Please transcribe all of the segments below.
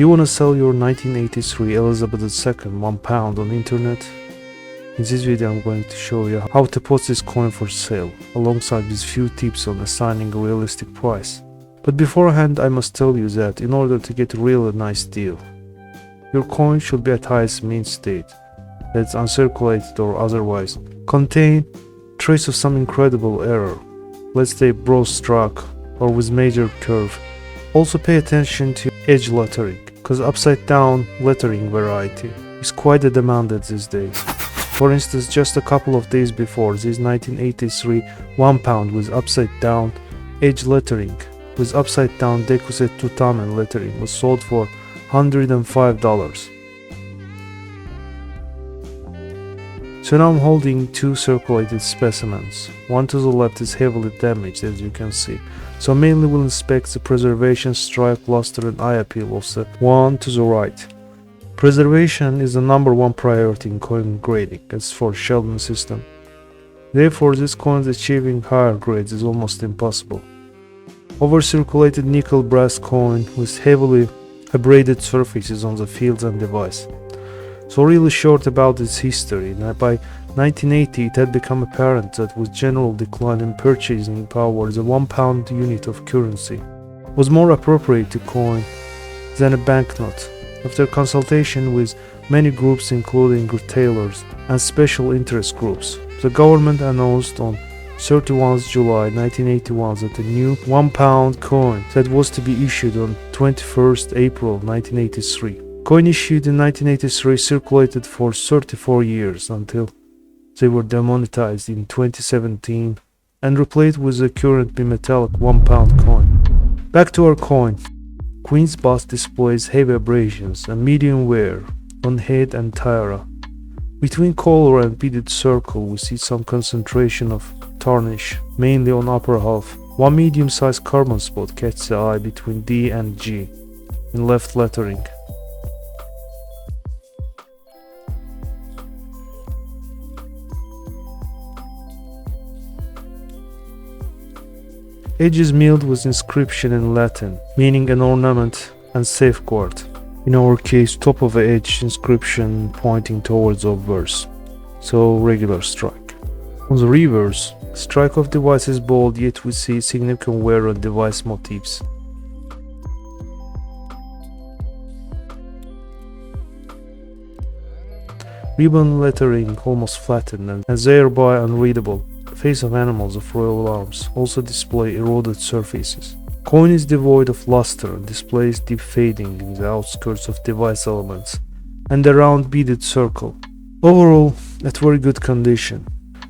Do you want to sell your 1983 Elizabeth II £1 on internet? In this video I'm going to show you how to post this coin for sale, alongside with few tips on assigning a realistic price. But beforehand I must tell you that in order to get a really nice deal, your coin should be at highest mint state, that's uncirculated or otherwise contain trace of some incredible error, let's say broad stroke or with major curve. Also pay attention to edge lettering, because upside down lettering variety is quite demanded these days. For instance, just a couple of days before, this 1983 £1 with upside down edge lettering with upside down Decus Et Tutamen lettering was sold for $105. So now I'm holding two circulated specimens. One to the left is heavily damaged, as you can see, so mainly will inspect the preservation, strike, luster and eye appeal of the one to the right. Preservation is the #1 priority in coin grading, as for Sheldon system. Therefore, this coin's achieving higher grades is almost impossible. Over-circulated nickel brass coin with heavily abraded surfaces on the fields and device. So really short about its history. By 1980 it had become apparent that with general decline in purchasing power, the £1 unit of currency was more appropriate to coin than a banknote. After consultation with many groups including retailers and special interest groups, the government announced on 31 July 1981 that a new £1 coin that was to be issued on 21st April 1983. Coin issued in 1983 circulated for 34 years until they were demonetized in 2017 and replaced with the current bimetallic £1 coin. Back to our coin. Queen's bust displays heavy abrasions and medium wear on head and tiara. Between collar and beaded circle we see some concentration of tarnish, mainly on upper half. One medium-sized carbon spot catches the eye between D and G in left lettering. Edge is milled with inscription in Latin, meaning an ornament and safeguard. In our case, top of the edge inscription pointing towards obverse, so regular strike. On the reverse, strike of device is bold, yet we see significant wear on device motifs. Ribbon lettering almost flattened and thereby unreadable. Face of animals of royal arms also display eroded surfaces. Coin is devoid of luster and displays deep fading in the outskirts of device elements and a round beaded circle. Overall, at very good condition.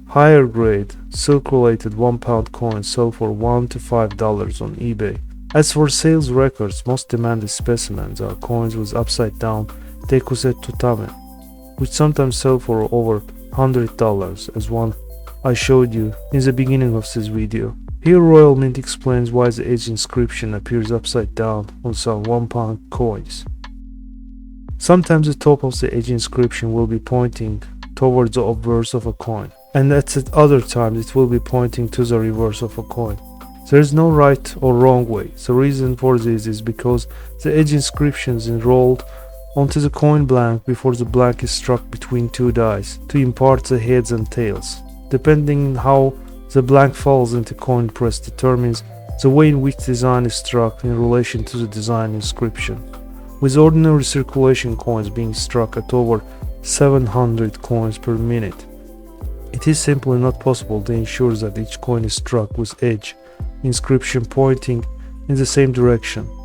Higher grade, circulated £1 coins sell for $1 to $5 on eBay. As for sales records, most demanded specimens are coins with upside down Decus Et Tutamen, which sometimes sell for over $100, as one I showed you in the beginning of this video. Here Royal Mint explains why the edge inscription appears upside down on some £1 coins. Sometimes the top of the edge inscription will be pointing towards the obverse of a coin, and at other times it will be pointing to the reverse of a coin. There is no right or wrong way. The reason for this is because the edge inscription is enrolled onto the coin blank before the blank is struck between two dies to impart the heads and tails. Depending on how the blank falls into coin press determines the way in which design is struck in relation to the design inscription, with ordinary circulation coins being struck at over 700 coins per minute. It is simply not possible to ensure that each coin is struck with edge inscription pointing in the same direction.